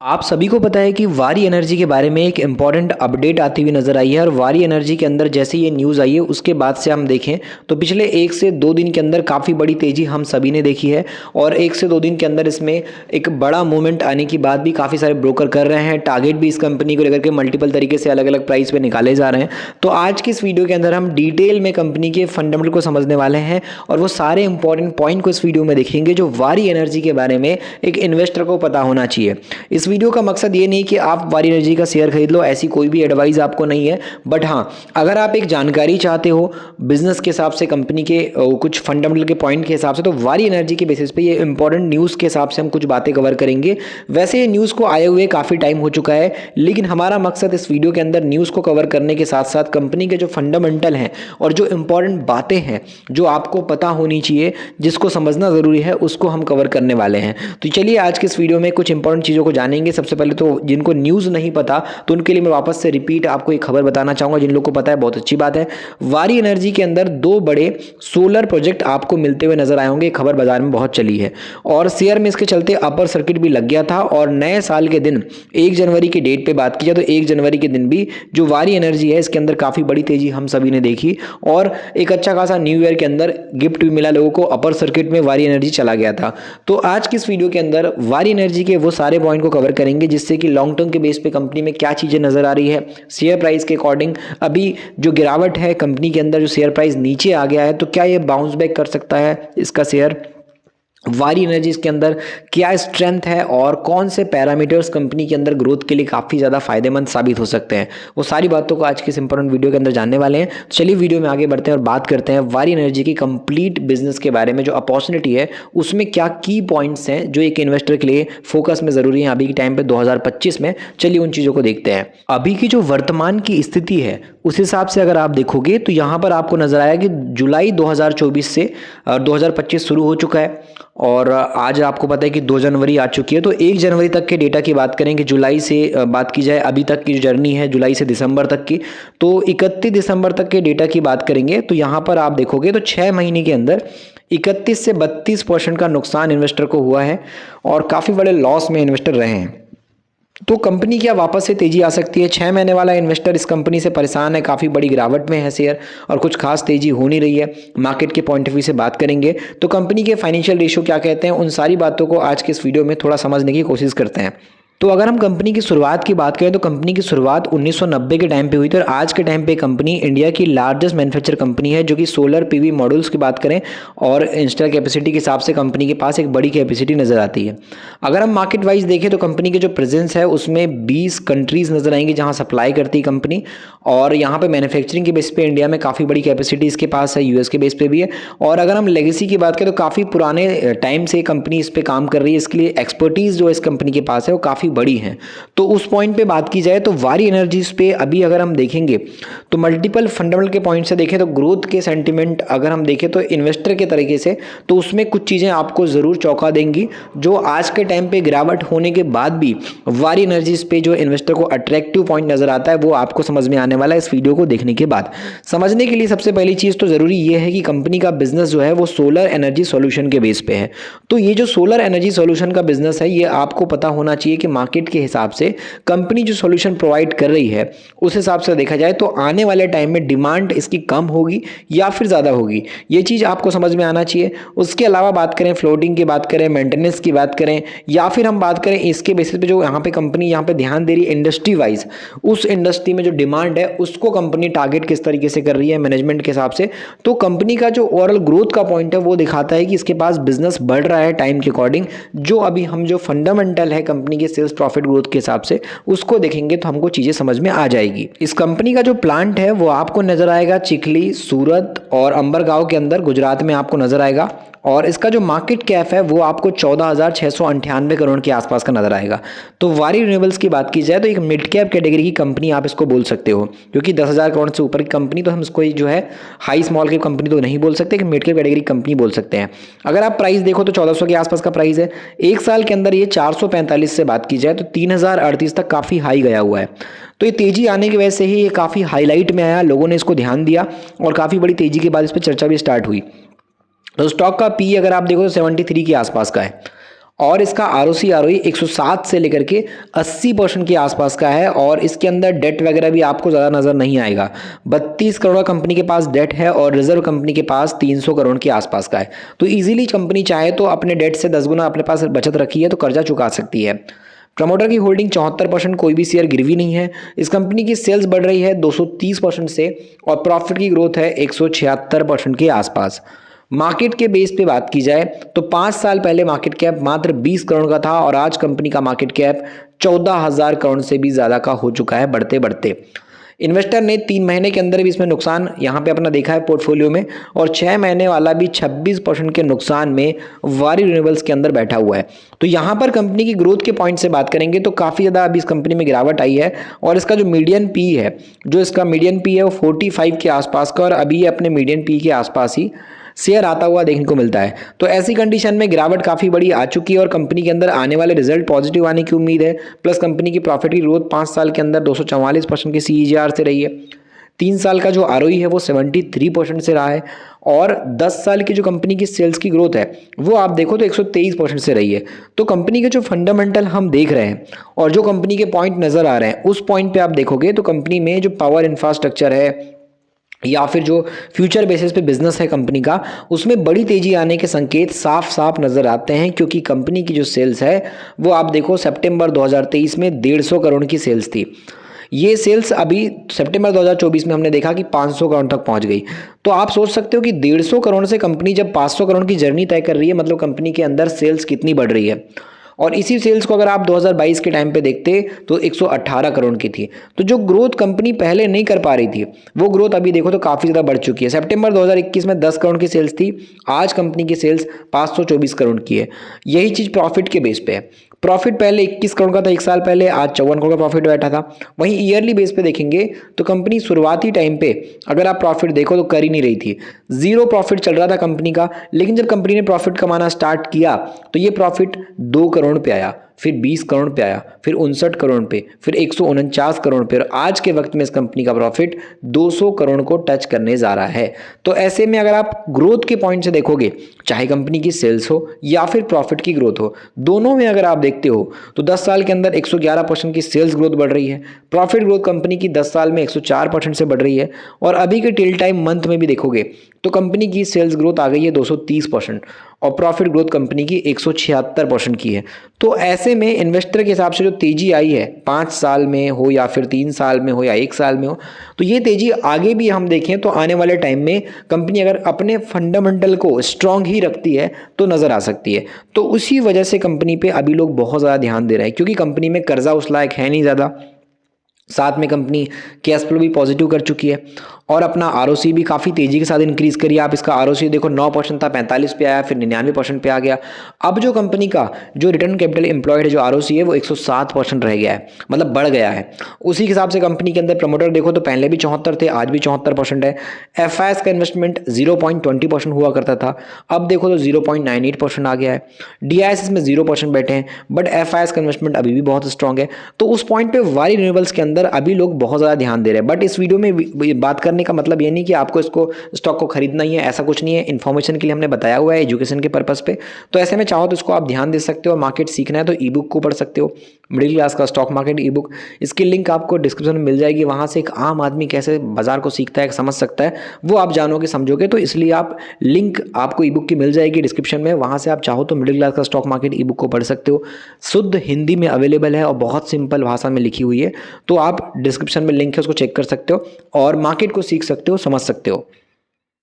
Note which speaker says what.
Speaker 1: आप सभी को पता है कि वारी एनर्जी के बारे में एक इम्पॉर्टेंट अपडेट आती हुई नजर आई है और वारी एनर्जी के अंदर जैसे ये न्यूज़ आई है उसके बाद से हम देखें तो पिछले 1 से 2 दिन के अंदर काफ़ी बड़ी तेज़ी हम सभी ने देखी है और 1 से 2 दिन के अंदर इसमें एक बड़ा मूवमेंट आने की बात भी काफ़ी सारे ब्रोकर कर रहे हैं। टारगेट भी इस कंपनी को लेकर के मल्टीपल तरीके से अलग अलग प्राइस पे निकाले जा रहे हैं। तो आज की इस वीडियो के अंदर हम डिटेल में कंपनी के फंडामेंटल को समझने वाले हैं और वो सारे इंपॉर्टेंट पॉइंट को इस वीडियो में देखेंगे जो वारी एनर्जी के बारे में एक इन्वेस्टर को पता होना चाहिए। इस वीडियो का मकसद ये नहीं कि आप वारी एनर्जी का शेयर खरीद लो, ऐसी कोई भी एडवाइस आपको नहीं है। बट हाँ, अगर आप एक जानकारी चाहते हो बिजनेस के हिसाब से, कंपनी के कुछ फंडामेंटल के पॉइंट के हिसाब से, तो वारी एनर्जी के बेसिस पे ये इंपॉर्टेंट न्यूज़ के हिसाब से हम कुछ बातें कवर करेंगे। वैसे ये न्यूज़ को आए हुए काफ़ी टाइम हो चुका है, लेकिन हमारा मकसद इस वीडियो के अंदर न्यूज़ को कवर करने के साथ साथ कंपनी के जो फंडामेंटल हैं और जो इंपॉर्टेंट बातें हैं जो आपको पता होनी चाहिए, जिसको समझना ज़रूरी है, उसको हम कवर करने वाले हैं। तो चलिए आज के इस वीडियो में कुछ इंपॉर्टेंट चीज़ों को जानेंगे। सबसे पहले तो जिनको न्यूज़ नहीं पता तो उनके लिए मैं वापस से रिपीट आपको एक खबर बताना चाहूँगा। जिन लोगों को पता है बहुत अच्छी बात है। वारी एनर्जी के अंदर 2 बड़े सोलर प्रोजेक्ट आपको मिलते हुए नजर आए होंगे। खबर बाजार में बहुत चली है और शेयर में इसके चलते अपर सर्किट भी लग गया था। और नए साल के दिन 1 जनवरी की डेट पे बात की जाए तो 1 जनवरी के दिन भी जो वारी एनर्जी है इसके अंदर काफ़ी बड़ी तेजी हम सभी ने देखी और एक अच्छा खासा न्यू ईयर के अंदर गिफ्ट भी मिला लोगों को। अपर सर्किट में वारी एनर्जी चला गया था। तो आज की इस वीडियो के अंदर वारी एनर्जी के वो सारे पॉइंट को कवर करेंगे जिससे कि लॉन्ग टर्म के बेस पे कंपनी में क्या चीज़ें नजर आ रही है, शेयर प्राइस के अकॉर्डिंग अभी जो गिरावट है कंपनी के अंदर, जो शेयर प्राइस नीचे आ गया है, तो क्या ये बाउंस बैक कर सकता है इसका शेयर। वारी एनर्जीज के अंदर क्या स्ट्रेंथ है और कौन से पैरामीटर्स कंपनी के अंदर ग्रोथ के लिए काफ़ी ज़्यादा फायदेमंद साबित हो सकते हैं, वो सारी बातों को आज के इस इंपॉर्टेंट वीडियो के अंदर जानने वाले हैं। तो चलिए वीडियो में आगे बढ़ते हैं और बात करते हैं वारी एनर्जी की कंप्लीट बिजनेस के बारे में। जो अपॉर्चुनिटी है उसमें क्या की पॉइंट्स हैं जो एक इन्वेस्टर के लिए फोकस में ज़रूरी है अभी के टाइम पर 2025 में। चलिए उन चीज़ों को देखते हैं। अभी की जो वर्तमान की स्थिति है उस हिसाब से अगर आप देखोगे तो यहाँ पर आपको नजर आया कि जुलाई 2024 से 2025 शुरू हो चुका है और आज आपको पता है कि 2 जनवरी आ चुकी है। तो 1 जनवरी तक के डेटा की बात करेंगे, जुलाई से बात की जाए, अभी तक की जो जर्नी है जुलाई से दिसंबर तक की, तो 31 दिसंबर तक के डेटा की बात करेंगे तो यहाँ पर आप देखोगे तो 6 महीने के अंदर 31 से 32% का नुकसान इन्वेस्टर को हुआ है और काफ़ी बड़े लॉस में इन्वेस्टर रहे हैं। तो कंपनी क्या वापस से तेजी आ सकती है? 6 महीने वाला इन्वेस्टर इस कंपनी से परेशान है, काफ़ी बड़ी गिरावट में है शेयर और कुछ खास तेजी हो नहीं रही है। मार्केट के पॉइंट ऑफ व्यू से बात करेंगे तो कंपनी के फाइनेंशियल रेशियो क्या कहते हैं, उन सारी बातों को आज के इस वीडियो में थोड़ा समझने की कोशिश करते हैं। तो अगर हम कंपनी की शुरुआत की बात करें तो कंपनी की शुरुआत 1990 के टाइम पे हुई थी और आज के टाइम पे कंपनी इंडिया की लार्जेस्ट मैन्युफैक्चर कंपनी है जो कि सोलर पीवी मॉड्यूल्स की बात करें और इंस्टॉल कैपेसिटी के हिसाब से कंपनी के पास एक बड़ी कैपेसिटी नज़र आती है। अगर हम मार्केट वाइज देखें तो कंपनी के जो प्रेजेंस है उसमें 20 कंट्रीज़ नज़र आएंगी जहाँ सप्लाई करती है कंपनी और यहाँ पर मैन्युफैक्चरिंग के बेस पे इंडिया में काफ़ी बड़ी कैपेसिटी इसके पास है, यूएस के बेस पे भी है। और अगर हम लेगेसी की बात करें तो काफ़ी पुराने टाइम से कंपनी इस पर काम कर रही है, इसके लिए एक्सपर्टीज़ जो इस कंपनी के पास है वो काफ़ी बड़ी है। तो उस पॉइंट पे बात की जाए तो वारी एनर्जीज पे अभी अगर हम देखेंगे तो मल्टीपल फंडामेंटल के पॉइंट से देखें तो ग्रोथ के सेंटीमेंट अगर हम देखें तो इन्वेस्टर के तरीके से तो उसमें कुछ चीज़ें आपको ज़रूर चौंका देंगी जो आज के टाइम पे गिरावट होने के बाद भी वारी एनर्जीज पे जो इन्वेस्टर को अट्रैक्टिव पॉइंट नज़र आता है वो आपको समझ में आने वाला है इस वीडियो को देखने के बाद। समझने के लिए सबसे पहली चीज़ तो ज़रूरी ये है कि कंपनी का बिजनेस जो है वो सोलर एनर्जी सोल्यूशन के बेस पे है। तो ये जो सोलर एनर्जी सोल्यूशन का बिजनेस है ये आपको पता होना चाहिए कि मार्केट के हिसाब से कंपनी जो सॉल्यूशन प्रोवाइड कर रही है उस हिसाब से देखा जाए तो आने वाले टाइम में डिमांड इसकी कम होगी या फिर ज़्यादा होगी, ये चीज़ आपको समझ में आना चाहिए। उसके अलावा बात करें फ्लोटिंग की बात करें, मेंटेनेंस की बात करें या फिर हम बात करें इसके बेसिस पे जो यहाँ पे कंपनी यहाँ पे ध्यान दे रही है इंडस्ट्री वाइज, उस इंडस्ट्री में जो डिमांड है उसको कंपनी टारगेट किस तरीके से कर रही है मैनेजमेंट के हिसाब से, तो कंपनी का जो ओवरऑल ग्रोथ का पॉइंट है वो दिखाता है कि इसके पास बिजनेस बढ़ रहा है टाइम के अकॉर्डिंग। जो अभी हम जो फंडामेंटल है कंपनी के सेल्स प्रॉफिट ग्रोथ के हिसाब से उसको देखेंगे तो हमको चीज़ें समझ में आ जाएगी। इस कंपनी का जो प्लांट है वो आपको नजर आएगा चिखली, सूरत और अंबरगांव के अंदर गुजरात में आपको नजर आएगा और इसका जो मार्केट कैप है वो आपको 14,698 करोड़ के आसपास का नजर आएगा। तो वारी रिन्यूएबल्स की बात की जाए तो एक मिड कैप कैटेगरी की कंपनी आप इसको बोल सकते हो, क्योंकि 10,000 करोड़ से ऊपर की कंपनी तो हम इसको जो है हाई स्मॉल कैप कंपनी तो नहीं बोल सकते, कि मिड कैप कैटेगरी कंपनी बोल सकते हैं। अगर आप प्राइस देखो तो 1400 के आसपास का प्राइस है। एक साल के अंदर ये 445 से बात की जाए तो 3038 तक काफ़ी हाई गया हुआ है। तो ये तेजी आने की वजह से ही ये काफ़ी हाईलाइट में आया, लोगों ने इसको ध्यान दिया और काफ़ी बड़ी तेजी के बाद इस पर चर्चा भी स्टार्ट हुई। तो स्टॉक का पी अगर आप देखो तो 73 के आसपास का है और इसका आरओसी आरओई 107 से लेकर के 80% के आसपास का है और इसके अंदर डेट वगैरह भी आपको ज़्यादा नज़र नहीं आएगा। 32 करोड़ कंपनी के पास डेट है और रिजर्व कंपनी के पास 300 करोड़ के आसपास का है। तो इजीली कंपनी चाहे तो अपने डेट से 10 गुना अपने पास बचत रखी है तो कर्जा चुका सकती है। प्रमोटर की होल्डिंग 74%, कोई भी शेयर गिरवी नहीं है। इस कंपनी की सेल्स बढ़ रही है 230% से और प्रॉफिट की ग्रोथ है 176% के आसपास। मार्केट के बेस पे बात की जाए तो 5 साल पहले मार्केट कैप मात्र 20 करोड़ का था और आज कंपनी का मार्केट कैप 14,000 करोड़ से भी ज़्यादा का हो चुका है बढ़ते बढ़ते। इन्वेस्टर ने 3 महीने के अंदर भी इसमें नुकसान यहाँ पे अपना देखा है पोर्टफोलियो में और 6 महीने वाला भी 26% के नुकसान में वारी रिन्यूएबल्स के अंदर बैठा हुआ है। तो यहाँ पर कंपनी की ग्रोथ के पॉइंट से बात करेंगे तो काफ़ी ज़्यादा अभी इस कंपनी में गिरावट आई है और इसका जो मीडियन पी है, जो इसका मीडियन पी है वो 45 के आसपास का और अभी ये अपने मीडियन पी के आसपास ही शेयर आता हुआ देखने को मिलता है। तो ऐसी कंडीशन में गिरावट काफ़ी बड़ी आ चुकी है और कंपनी के अंदर आने वाले रिजल्ट पॉजिटिव आने की उम्मीद है। प्लस कंपनी की प्रॉफिट की ग्रोथ 5 साल के अंदर 244% की CAGR से रही है। 3 साल का जो ROE है वो 73% से रहा है और 10 साल की जो कंपनी की सेल्स की ग्रोथ है वो आप देखो तो 123% से रही है। तो कंपनी के जो फंडामेंटल हम देख रहे हैं और जो कंपनी के पॉइंट नज़र आ रहे हैं उस पॉइंट पे आप देखोगे तो कंपनी में जो पावर इंफ्रास्ट्रक्चर है या फिर जो फ्यूचर बेसिस पे बिजनेस है कंपनी का, उसमें बड़ी तेजी आने के संकेत साफ साफ नज़र आते हैं क्योंकि कंपनी की जो सेल्स है वो आप देखो सितंबर 2023 में 150 करोड़ की सेल्स थी। ये सेल्स अभी सितंबर 2024 में हमने देखा कि 500 करोड़ तक पहुंच गई। तो आप सोच सकते हो कि 150 करोड़ से कंपनी जब 500 करोड़ की जर्नी तय कर रही है मतलब कंपनी के अंदर सेल्स कितनी बढ़ रही है। और इसी सेल्स को अगर आप 2022 के टाइम पे देखते तो 118 करोड़ की थी। तो जो ग्रोथ कंपनी पहले नहीं कर पा रही थी वो ग्रोथ अभी देखो तो काफ़ी ज़्यादा बढ़ चुकी है। सितंबर 2021 में 10 करोड़ की सेल्स थी, आज कंपनी की सेल्स 524 करोड़ की है। यही चीज़ प्रॉफिट के बेस पे है। प्रॉफिट पहले 21 करोड़ का था 1 साल पहले, आज 54 करोड़ का प्रॉफिट बैठा था। वहीं ईयरली बेस पे देखेंगे तो कंपनी शुरुआती टाइम पे अगर आप प्रॉफिट देखो तो कर ही नहीं रही थी, जीरो प्रॉफिट चल रहा था कंपनी का। लेकिन जब कंपनी ने प्रॉफिट कमाना स्टार्ट किया तो ये प्रॉफिट 2 करोड़ पे आया, फिर 20 करोड़ पे आया, फिर 59 करोड़ पे, फिर 149 करोड़ पे और आज के वक्त में इस कंपनी का प्रॉफिट 200 करोड़ को टच करने जा रहा है। तो ऐसे में अगर आप ग्रोथ के पॉइंट से देखोगे, चाहे कंपनी की सेल्स हो या फिर प्रॉफिट की ग्रोथ हो, दोनों में अगर आप देखते हो तो 10 साल के अंदर 111% की सेल्स ग्रोथ बढ़ रही है। प्रॉफिट ग्रोथ कंपनी की 10 साल में 104% से बढ़ रही है और अभी के टिल टाइम मंथ में भी देखोगे तो कंपनी की सेल्स ग्रोथ आ गई है 230% और प्रॉफिट ग्रोथ कंपनी की 176% की है। तो ऐसे में इन्वेस्टर के हिसाब से जो तेजी आई है 5 साल में हो या फिर 3 साल में हो या 1 साल में हो, तो ये तेजी आगे भी हम देखें तो आने वाले टाइम में कंपनी अगर अपने फंडामेंटल को स्ट्रांग ही रखती है तो नज़र आ सकती है। तो उसी वजह से कंपनी पे अभी लोग बहुत ज़्यादा ध्यान दे रहे हैं क्योंकि कंपनी में कर्जा उस लायक है नहीं ज़्यादा, साथ में कंपनी कैश फ्लो भी पॉजिटिव कर चुकी है और अपना ROC भी काफ़ी तेज़ी के साथ इंक्रीज करिए। आप इसका ROC देखो 9% था, 45 पे आया, फिर 99% पे आ गया। अब जो कंपनी का जो रिटर्न कैपिटल एम्प्लॉयड है जो ROC है वो 107% रह गया है, मतलब बढ़ गया है। उसी के हिसाब से कंपनी के अंदर प्रमोटर देखो तो पहले भी 74 थे, आज भी 74% है। FIS का इन्वेस्टमेंट 0.20% हुआ करता था, अब देखो तो 0.98% आ गया है। DIS में 0% बैठे हैं बट FIS का इन्वेस्टमेंट अभी भी बहुत स्ट्रॉन्ग है। तो उस पॉइंट पर वारी रिन्यूएबल्स के अंदर अभी लोग बहुत ज़्यादा ध्यान दे रहे हैं। बट इस वीडियो में बात करने का मतलब ये नहीं कि आपको इसको स्टॉक को खरीदना ही है, ऐसा कुछ नहीं है। इन्फॉर्मेशन के लिए हमने बताया हुआ है, एजुकेशन के पर्पस पे। तो ऐसे में चाहो तो इसको आप ध्यान दे सकते हो। मार्केट सीखना है तो ई बुक को पढ़ सकते हो, मिडिल क्लास का स्टॉक मार्केट ई बुक, इसकी लिंक आपको डिस्क्रिप्शन में मिल जाएगी। वहाँ से एक आम आदमी कैसे बाजार को सीखता है, समझ सकता है, वो आप जानोगे समझोगे। तो इसलिए आप लिंक आपको ई बुक की मिल जाएगी डिस्क्रिप्शन में, वहाँ से आप चाहो तो मिडिल क्लास का स्टॉक मार्केट ई बुक को पढ़ सकते हो। शुद्ध हिंदी में अवेलेबल है और बहुत सिंपल भाषा में लिखी हुई है। तो आप डिस्क्रिप्शन में लिंक है उसको चेक कर सकते हो और मार्केट को सीख सकते हो, समझ सकते हो।